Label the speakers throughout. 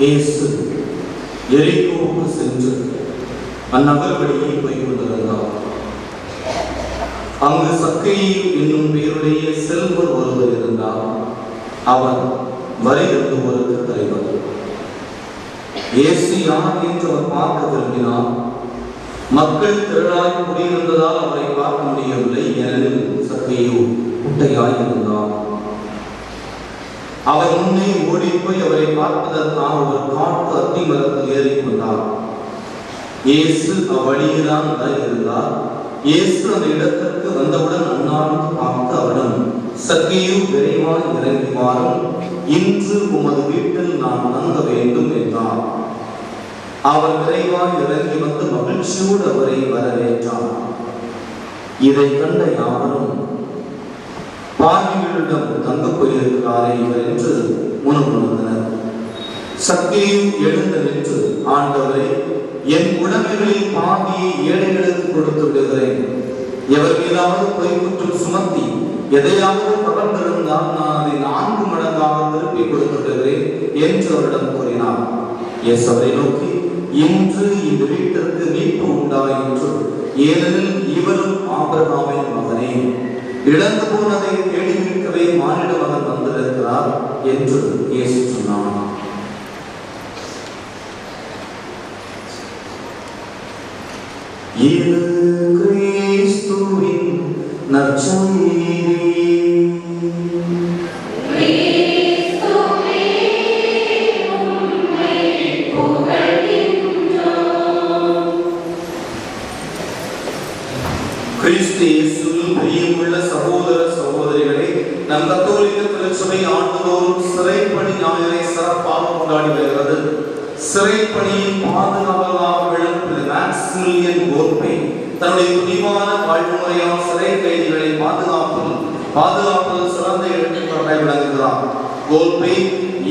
Speaker 1: இயேசு எரிகோவுக்கு சென்று அந்நகர் வழியே போய் கொண்டிருந்தார். அங்கு சக்கேயு என்னும் பெயருடைய செல்வர் ஒருவர் இருந்தார். அவன் வரி எழுதுவோருக்கு தலைவர். இயேசு யார் என்று அவர் பார்க்க விரும்பினார். மக்கள் திரளாய் கூடியிருந்ததால் அவரை பார்க்க முடியவில்லை. ஏனெனில் சக்கேயு குட்டையாய் இருந்தார். அவர் முன்னே ஓடிப்போய் அவரை பார்ப்பதற்காக ஒரு காட்டு அத்தி மரத்தில் ஏறிக்கொண்டார். இயேசு அவ்வழியில்தான் இருந்தார். இயேசு அந்த இடத்திற்கு வந்தவுடன் அண்ணாந்து பார்த்து அவரிடம், சக்கேயு, விரைவாய் இறங்கி வாரும், இன்று உமது வீட்டில் நான் தங்க வேண்டும் என்றார். அவர் விரைவாய் இறங்கி வந்து மகிழ்ச்சியோடு அவரை வரவேற்றார். இதை கண்ட யாவரும், பாவிகளிடம் தங்க போயிருக்கிறாரே இவர் என்று முணுமுணுத்தனர். சக்கேயு எழுந்து நின்று, ஆண்டவரே, என் உடைமைகளில் பாதியை ஏழைகளுக்கு கொடுத்து விடுகிறேன். எவர் மீதாவது பொய் குற்றம் சுமத்தி எதையாவது கவர்ந்திருந்தால் நான் அதை 4 மடங்காக திருப்பி கொடுத்து விடுகிறேன் என்று அவரிடம் கூறினார். இயேசு அவரை நோக்கி, இன்று இந்த வீட்டிற்கு மீட்பு உண்டாயிற்று, ஏனெனில் இவரும் ஆபிரகாமின் மகனே. இழந்து போனதை தேடி மீட்கவே மானிட மகன் வந்திருக்கிறார் என்று இயேசு சொன்னார். இது கிறிஸ்துவின் நற்செய்தி. கிறிஸ்து இயேசுவில் பிரியமுள்ள சகோதர சகோதரிகளே, நம் கத்தோலிக்க திருச்சபை ஆண்டுதோறும் சிறைப்பணி ஞாயிறை சிறப்பாக கொண்டாடி வருகிறது. சிறைப்பணியின் பாதுகாவலாக விளங்கும் மேக்சிமிலியன் கோல்பே தன்னுடைய துணிவான வாழ்முறையால் சிறை கைதிகளை பாதுகாப்பதில் சிறந்த எடுத்துக்காட்டாய் விளங்குகிறார். கோல்பே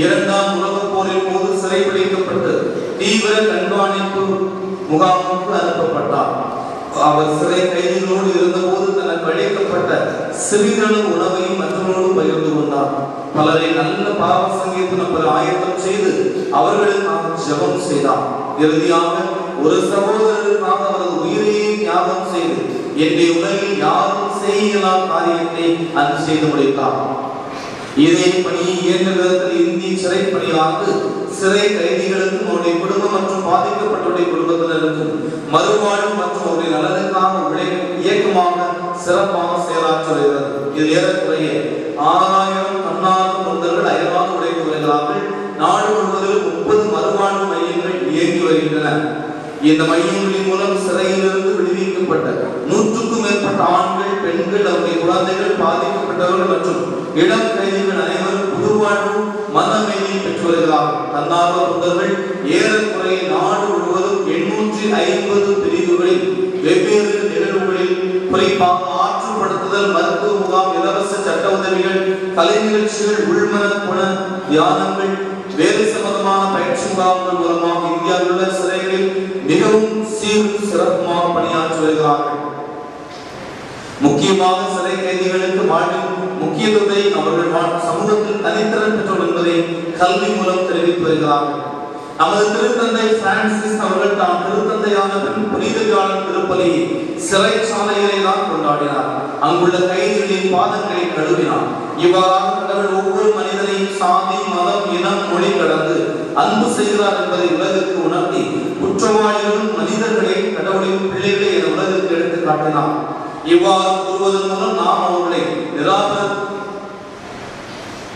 Speaker 1: 2ஆம் உலகப் போரின் போது சிறைப்பிடிக்கப்பட்டு தீவிர கண்காணிப்பு முகாமுக்கு அனுப்பப்பட்டார். அவர் சிறை கைதிகளோடு இருந்தபோது தனக்கு அளிக்கப்பட்ட சிறிதளவு உணவையும் மற்றவர்களோடு பகிர்ந்து கொண்டார். பலரை நல்ல பாவ சங்கீதம் பெற ஆயத்தம் செய்து அவர்களுக்காக ஜெபம் செய்தார். இறுதியாக ஒரு சகோதரருக்காக அவரது உயிரையே தியாகம் செய்து என்னுடைய உலகில் யாரும் செய்யலாம் காரியத்தை அது செய்து முடித்தார். இதே பணியை இயன்ற விதத்தில் இந்திய சிறைப்பணியானது சிறை கைதிகளுக்கும் அவருடைய குடும்பம் மற்றும் பாதிக்கப்பட்டவருடைய குடும்பத்தினருக்கும் மறுவாழ்வு மற்றும் அவருடைய நலனுக்காக இயக்கமாக சிறப்பாக செயலாற்றி வருகிறது. இது ஏறக்குறைய 6000 தன்னார்வ தொண்டர்கள் அயராக உழைத்து வருகிறார்கள். நாடு முழுவதிலும் 30 மறுவாழ்வு மையங்கள் இயங்கி வருகின்றன. இந்த மையங்களின் மூலம் சிறையிலிருந்து விடுவிக்கப்பட்ட 100க்கும் மேற்பட்ட ஆண்கள், பெண்கள், அவருடைய குழந்தைகள், பாதிக்கப்பட்டவர்கள் மற்றும் இளம் கைதிகள் அனைவரும் புதுவாழ்வு மனமையை பெற்று வருகிறார்கள். தன்னார்வ தொண்டர்கள் ஏறக்குறைய நாடு முழுவதும் 850 பிரிவுகளில் வெவ்வேறு நிகழ்வுகளில், குறிப்பாக ஆற்றுப்படுத்துதல், மருத்துவ முகாம், இலவச சட்ட உதவிகள், கலை நிகழ்ச்சிகள், உள்மன குண தியானங்கள், வேறு சம்பந்தமான பயிற்சி முகாம்கள் மூலமாக இந்தியாவில் உள்ள சிறைகளில் மிகவும் சீரும் சிறப்புமாக பணியாற்றி வருகிறார்கள். முக்கியமாக சிறை கைதிகளுக்கு வாழ்வின் முக்கியத்துவத்தை அவர்கள் சமூகத்தில் தனித்திறன் பெற்றோர் என்பதை கல்வி மூலம் தெரிவித்து வருகிறார்கள். நமது திருத்தந்தை பிரான்சிஸ் அவர்கள் தான் திருத்தந்தையான புனித வியாழன் திருப்பலியை சிறைச்சாலையிலே தான் கொண்டாடினார். அங்குள்ள கைதிகளின் பாதங்களை கழுவினார். இவ்வாறாக கடவுள் ஒவ்வொரு மனிதனையும் சாதி, மதம், இனம், மொழி கடந்து அன்பு செய்கிறார் என்பதை உலகிற்கு உணர்த்தி குற்றவாளிகளும் மனிதர்களே கடவுளின் பிள்ளைகளே என உலகிற்கு எடுத்து காட்டினார். இவ்வாறு கூறுவதன் மூலம் நாம் அவர்களை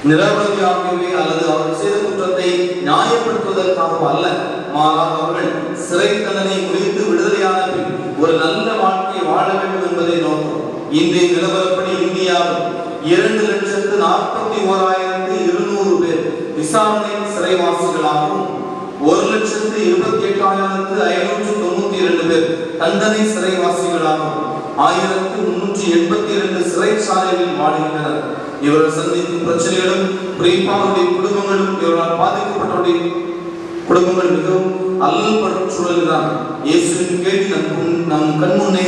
Speaker 1: நிரபராதியாகவே அல்லது அவர்கள் செய்த குற்றத்தை நியாயப்படுத்துவதற்காக அல்ல, மாறாக அவர்கள் சிறை தண்டனை முடித்து விடுதலையான பின் ஒரு நல்ல வாழ்க்கையை வாழ வேண்டும் என்பதை நோக்கம். இன்றைய நிலவரப்படி இந்தியாவில் 2,41,200 பேர் விசாரணை சிறைவாசிகளாகவும் 1,28,592 பேர் தண்டனை சிறைவாசிகளாகவும் 1382 சிறைச்சாலைகளில் வாடுகின்றனர். இவர்கள் சந்திக்கும் பிரச்சனைகளும் குறிப்பாக குடும்பங்களும் இவரால் பாதிக்கப்பட்டவருடைய குடும்பங்கள் மிகவும் அல்லல்படும் சூழல்தான் இயேசுவின் கேள்வி நம் கண்முன்னே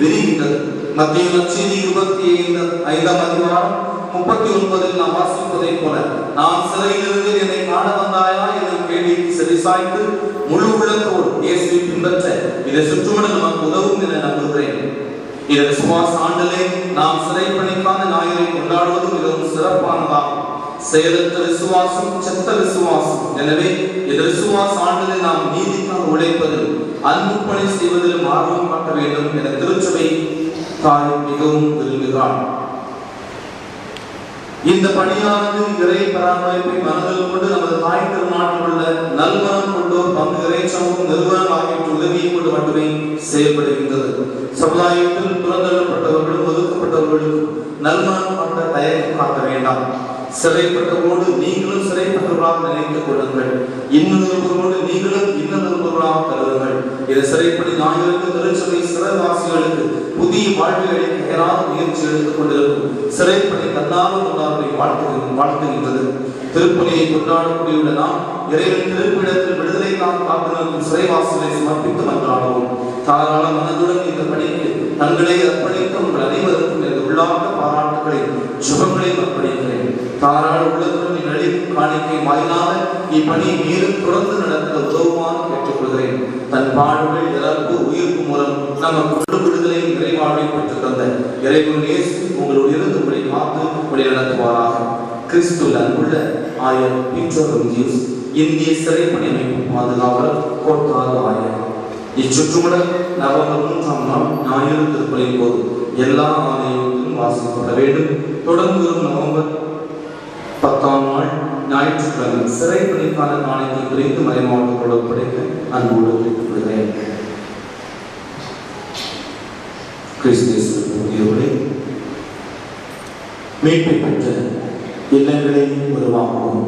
Speaker 1: விரிகின்றது. மத்திய நற்செய்தி 25ஆம் அதிகாரம் 39 நாம் வாசிப்பதை போல, நான் சிறையிலிருந்து என்னை காண வந்தாயா என்ற கேள்விக்கு செவிசாய்த்து முழு உள்ளத்தோடு இயேசுவை பின்பற்ற இதை சுற்றுமுட நமக்கு உதவும் என நம்புகிறேன். இந்த விசுவாச ஆண்டிலே நாம் சிறைப்பணிக்கான ஞாயிறை கொண்டாடுவது மிகவும் சிறப்பானதாகும். செயலற்ற விசுவாசம் செத்த விசுவாசம். எனவே இந்த விசுவாச ஆண்டிலே நாம் நீதிக்காக உழைப்பதில் அன்பு பணி செய்வதிலும் ஆர்வம் காட்ட வேண்டும் என திருச்சபை தாய் மிகவும் விரும்புகிறார். இந்த பணியானது இறை பராமரிப்பை மனதில் கொண்டு நமது தாய் திருநாட்டில் உள்ள நல்மனம் கொண்டோர் பங்கு இறை சமூகம் நிறுவனம் ஆகியவற்றை உதவியை கொண்டு மட்டுமே செயல்படுகின்றது. சமுதாயத்தில் புறந்தள்ளப்பட்டவர்களும் ஒதுக்கப்பட்டவர்களுக்கும் நல்மனம் கொண்ட தயக்கம் காட்ட வேண்டாம். சிறைப்பட்டவரோடு நீங்களும் சிறைப்பட்டவர்களாக நினைத்துக் கொள்ளுங்கள். இன்னொருவரோடு நீங்களும் இன்னொருவர்களாக கருதுங்கள். இது சிறைப்படி ஞாயிற்கு திருச்சபை சிறைவாசிகளுக்கு புதிய வாழ்வை அளிக்க ஏராள முயற்சி எடுத்துக் கொண்டிருக்கும் சிறைப்படி தன்னாலும் கொண்டாடுவதை வாழ்த்துகின்றது. திருப்பலியை கொண்டாடக்கூடிய நாம் இறைவன் திருப்பிடத்தில் விடுதலைக்காக காத்திருக்கும் சிறைவாசிகளை சமர்ப்பித்து மன்றாடுவோம். தாராள மனதுடன் இந்த பணிக்கு தங்களை அர்ப்பணித்த உங்கள் அனைவருக்கும் எனது உள்ளார்ந்த பாராட்டுகளை சுபங்களை அர்ப்பணிக்கிறேன். தாராள உள்ளத்துடன் அளிக்கும் காணிக்கை வாயிலாக இப்பணியை மேலும் தொடர்ந்து நடத்த உதவுமாறு கேட்டுக்கொள்கிறேன். தன் பாடுகள் இறப்பு உயிர்ப்பு மூலம் நமக்கு விடுதலையும் நிறைவாழ்வை பெற்று தந்த இறைவன் இயேசு உங்களுடைய உங்களை காத்து வழி நடத்துவாராக. கிறிஸ்துவில் அன்புள்ள ஆயர் பீட்டர் ரோஞ்சியஸ், இந்திய சிறைப்பணி அமைப்பு பாதுகாவலர், கோட்டார் ஆயர். இச்சுற்றுமுட நவம்பர் 3ஆம் நாள் ஞாயிறு திருப்பலியின் போது எல்லா ஆலயங்களிலும் வாசிக்கப்பட வேண்டும். தொடர்ந்து நவம்பர் 10ஆம் நாள் ஞாயிற்றுக்கிழமை சிறைப்பணிக்கான நாணயத்தை குறித்து மறைமாவட்டத்தோடு ஒப்படைக்க அன்போடு கேட்டுக்கொள்கிறேன். கிறிஸ்துவை மீட்பை பெற்ற இல்லங்களை உருவாக்கும்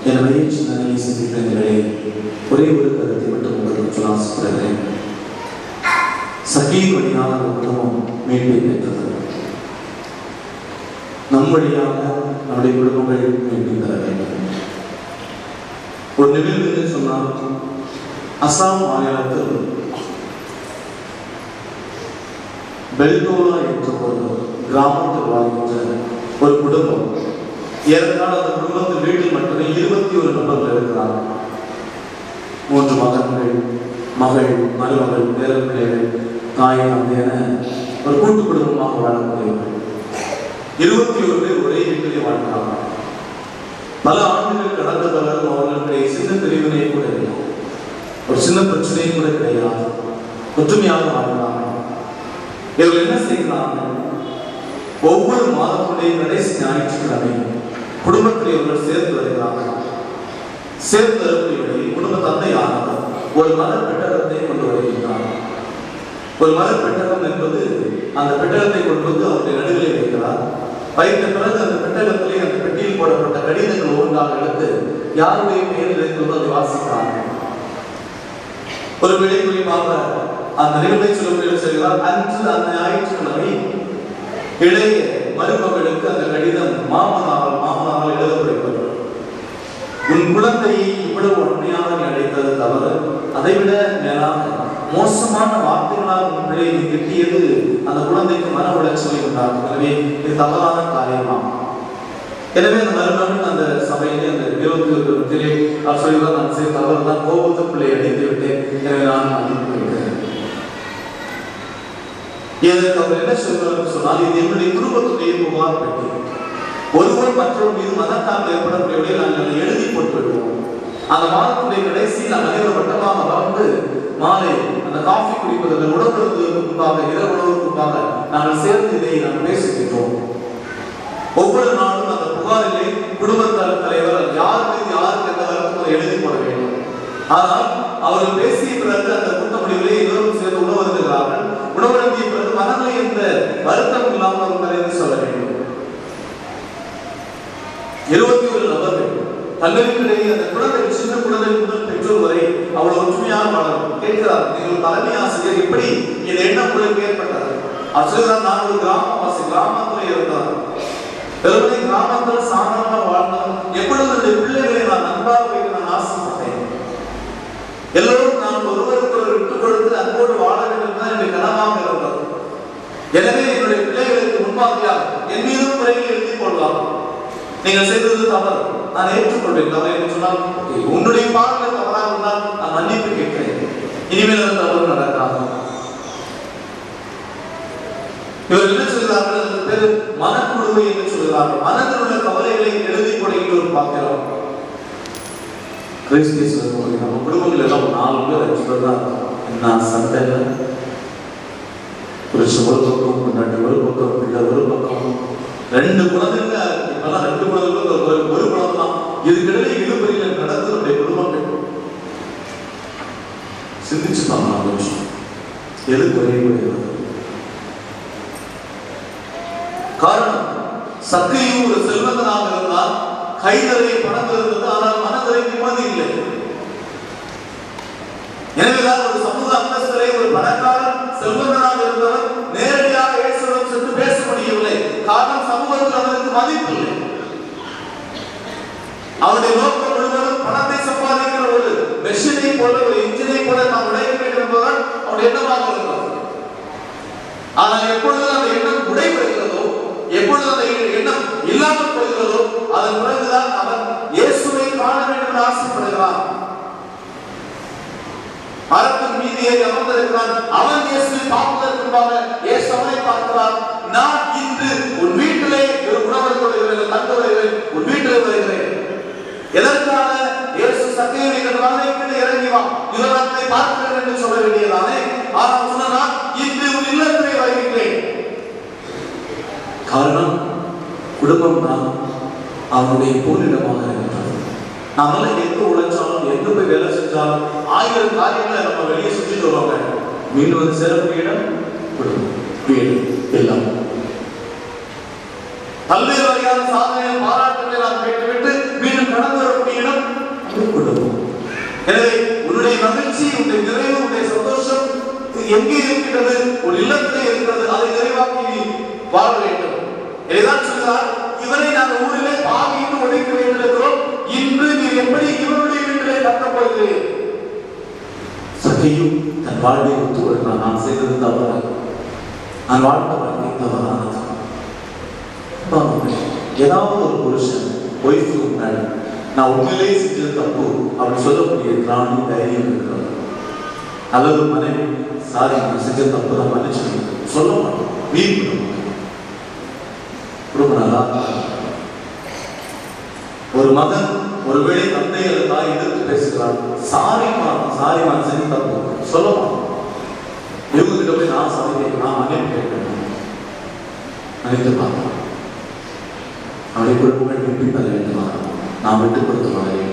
Speaker 1: எனவே சிந்தனையை சிந்திக்கிறீர்களே, ஒரே ஒரு கருத்தை மட்டும் உங்களுக்கு சொல்ல ஆசைப்படுகிறேன். சகீர் வழியாக குடும்பம் மீட்பை பெற்றது. நம் வழியாக நம்முடைய குடும்பங்கள் மீட்பை பெற வேண்டும். ஒரு நிகழ்வு சொன்னால், அசாம் மாநிலத்தில் பெல்டோலா என்ற ஒரு கிராமத்தில் வாழ்கின்ற ஒரு குடும்பம். ஏறத்தாழ அந்த குடும்பத்தில் வீட்டில் மட்டுமே 21 நபர்கள் இருக்கிறார்கள். 3 மகன்கள், மகள், மருமகள், பேரப்பிள்ளைகள், தாய், தந்தையென ஒரு கூட்டு குடும்பமாக வாழக்கூடியவர்கள். 21 பேர் ஒரே வீட்டிலே வாழ்கிறார்கள். பல ஆண்டுகள் கடந்த பிறகு அவர்களுடைய சின்ன பிரிவினை கூட இல்லை, ஒரு சின்ன பிரச்சனை கூட கிடையாது. ஒற்றுமையாக வாழ்கிறார்கள். இவர்கள் என்ன செய்கிறார்கள்? ஒவ்வொரு மாதத்துடைய கடைசி ஞாயிற்றுக்கிழமை குடும்பத்தில் இவர்கள் சேர்ந்து வருகிறார்கள். சேர்ந்து வருவதை குடும்ப தந்தையானவர் ஒரு மலர் பெட்டகத்தை கொண்டு வருகின்றார். ஒரு மலர் பெட்டகம் என்பது அந்த பெட்டகத்தை கொண்டு வந்து அவருடைய நடுவிலே வைக்கிறார். வைத்த பிறகு அந்த பெட்டகத்திலே அந்த பெட்டியில் போடப்பட்ட கடிதங்கள் ஒவ்வொன்றாக எடுத்து யாருடைய பெயரில் இருக்கிறதோ அதை வாசிக்கிறார்கள். ஒரு விலை குறிப்பாக அந்த நிகழ்வை சொல்ல சொல்கிறார். அன்று அந்த ஞாயிற்றுக்கிழமை இளைய மருமகளுக்கு அந்த கடிதம் மாமனாரால் எழுதப்படுகிறது. உன் குழந்தையை இவ்வளவு உண்மையாக நீ அழைத்தது தவறு. அதைவிட மேலாக மோசமான வார்த்தைகளால் உன் பிள்ளையை நீ திட்டியது அந்த குழந்தைக்கு மன உளைச்சலை உண்டாகும். எனவே இது தவறான காரியமாகும். எனவே அந்த மருமகன் அந்த சபையிலே அந்த விரோதத்திலே அவர் சொல்கிறார், நான் செய்த தவறு தான், கோபத்து பிள்ளை அடைந்து விட்டேன், எனவே நான் மன்னிப்பு வைக்கிறேன். இதற்கு அவர் என்ன சொல்றாரு சொன்னால், இது என்னுடைய குடும்பத்துடைய புகார் பெட்டி. ஒருவர் மற்றொரு மீது மனத்தால் ஏற்படக்கூடிய நாங்கள் எழுதி போட்டு விடுவோம். அந்த மாதத்துடைய கடைசியில் அனைவரும் வட்டமாக அமர்ந்து மாலை அந்த காஃபி குடிப்பதற்கு உணவுக்கு முன்பாக, இரவு உணவுக்கு முன்பாக நாங்கள் சேர்ந்து இதை நாங்கள் பேசுகின்றோம். ஒவ்வொரு நாளும் அந்த புகாரிலே குடும்ப தலைவர் யார் மீது யாருக்கு எந்த வருத்தத்தை எழுதி போட வேண்டும். ஆனால் அவர்கள் பேசிய பிறகு அந்த கூட்ட முடிவிலே எல்லோரும் சேர்ந்து உணவருந்துகிறார்கள். உணவருந்திய பிறகு மனதிலே எந்த வருத்தம் இல்லாமல் அவர்கள் சொல்ல வேண்டும். 21 நபர்கள் தங்களுக்கிடையே அந்த குழந்தை, சின்ன குழந்தை முதல் பெற்றோர் வரை அவ்வளவு ஒற்றுமையாக வாழணும் கேட்கிறார். நீங்கள் தலைமை ஆசிரியர் எப்படி இந்த எண்ணம் உங்களுக்கு ஏற்பட்டது? அவர் நான் ஒரு கிராமவாசி, கிராமத்தில் இருந்தார். வெறுமனை கிராமத்தில் சாதாரணமாக வாழ்ந்தால் எப்பொழுது என்னுடைய பிள்ளைகளை நான் நன்றாக வைக்க நான் ஆசைப்பட்டேன். எல்லோரும் நான் ஒருவருக்கு விட்டுக் கொடுத்து அன்போடு வாழ வேண்டும் தான் என்னுடைய கனவாக இருந்தது. எனவே என்னுடைய பிள்ளைகளுக்கு முன்மாதிரியாக என் மீதும் குறைகளை எழுதி கொள்ளலாம். நீங்கள் செய்தது தவறு, நான் ஏற்றுக்கொள்வேன். தவறு என்று சொன்னால் உன்னுடைய பார்வை தவறாக இருந்தால் மன்னிப்பு கேட்கிறேன், இனிமேல் அந்த தவறு நடக்காது. இவர் என்ன சொல்கிறார்கள்? அந்த பேர் மனக்குழுவை என்று சொல்கிறார்கள். மனதில் உள்ள கவலைகளை எழுதி கொடையில் பார்க்கிறோம். நம்ம குடும்பங்கள் எல்லாம் 4 பேர் 5 பேர் தான் என்ன சண்டை இல்லை. புருஷ ஒரு பக்கம், பொண்டாட்டி ஒரு பக்கம், பிள்ளை ஒரு பக்கம், 2 குழந்தைங்க. இப்பெல்லாம் 2 குழந்தைகள் ஒரு குழந்தை தான். இதுக்கிடையே இழுபறியில் நடந்து நம்முடைய குடும்பங்கள் சிந்திச்சு பார்க்கலாம். எது குறைவுடையது? காரணம், சக்கையும் ஒரு செல்வந்தனாக இருந்தால் கை நிறைய பணம் இருந்தது, ஆனால் மனதிலே நிம்மதி இல்லை. எனவேதான் ஒரு சமூக அந்தஸ்திலே ஒரு பணக்காரன் செல்வந்தனாக இருந்தவர் நேரடியாக இயேசுவிடம் சென்று பேச முடியவில்லை. காரணம், சமூகத்தில் அவருக்கு மதிப்பில்லை. அவருடைய நோக்கம் முழுவதும் பணத்தை சம்பாதிக்கிற ஒரு மெஷினை போல, ஒரு இன்ஜினை போல நாம் உடைக்க வேண்டும் என்பதுதான் அவருடைய எண்ணமாக இருக்கிறது. ஆனால் எப்பொழுது அந்த எண்ணம் உடைபடுகிறதோ, எப்பொழுது அந்த எண்ணம் இல்லாமல் போகிறதோ, அதன் பிறகுதான் அவன் இயேசுவை காண வேண்டும் என்று ஆசைப்படுகிறான். மரத்தின் மீது ஏறி அமர்ந்திருக்கிறான். அவன் இயேசுவை பார்ப்பதற்கு முன்பாக இயேசு அவனை பார்க்கிறான். நான் இன்று உன் வீட்டிலே உணவு வருகிறேன், தங்க வருகிறேன், உன் வீட்டிலே வருகிறேன். எதற்காக? இயேசு சக்கையை கண்டு இறங்கி வா, யுவராஜனை பார்க்கிறேன் என்று சொல்ல வேண்டியதானே. ஆனால் சொன்னான், இன்று உன் இல்லத்திலே வருகிறேன். காரணம், குடும்பம் தான் அவனுடைய போரிடமாக இருக்கிறது. நம்மள எங்க உழைச்சாலும், எங்க போய் வேலை செஞ்சாலும் 1000 காரியங்களை நம்ம வெளியே செஞ்சுட்டு வருவாங்க. மீண்டும் வந்து சிறப்பு இடம் குடும்பம், வீடு எல்லாம். பல்வேறு வகையான சாதனை பாராட்டுகளை நாம் கேட்டுவிட்டு மீண்டும் கடந்து வரக்கூடிய இடம் குடும்பம். எனவே உன்னுடைய மகிழ்ச்சி, உன்னுடைய நிறைவு, உன்னுடைய சந்தோஷம் எங்கே இருக்கிறது? ஒரு இல்லத்திலே இருக்கிறது. அதை நிறைவாக்கி வாழ வேண்டும். இதுதான் சொல்கிறார், இவரை நாங்கள் ஊரிலே பாவிட்டு ஒழிக்க வேண்டியிருக்கிறோம். இன்று நீர் எப்படி இவருடைய வீட்டிலே கட்டப் போகிறேன்? சகையும் தன் வாழ்வை ஒத்து கொடுக்கிறான். நான் செய்தது தவறு, நான் வாழ்ந்த வாழ்க்கை தவறானது. ஏதாவது ஒரு புருஷன் ஒய்ஃபு முன்னாடி நான் உண்மையிலே செஞ்சது தப்பு அப்படி சொல்லக்கூடிய திராணி தைரியம் இருக்கிறது. அல்லது மனைவி, சாரி நான் செஞ்சது தப்பு தான் மன்னிச்சு சொல்ல மாட்டோம், வீண் பண்ண மாட்டோம். ரொம்ப நல்லா ஒரு மகன் ஒருவேளை தந்தை அல்லது தாய் எதிர்த்து பேசுகிறார், சாரி மனசு தப்பு சொல்ல மாட்டோம். இவங்க கிட்ட போய் நான் சாரி கேட்க, நான் மன்னிப்பு கேட்கணும், நினைத்து பார்க்கலாம். அவருடைய குடும்பங்கள் விட்டு பெற வேண்டுமா? நாம் விட்டுக் கொடுத்து வர வேண்டும்.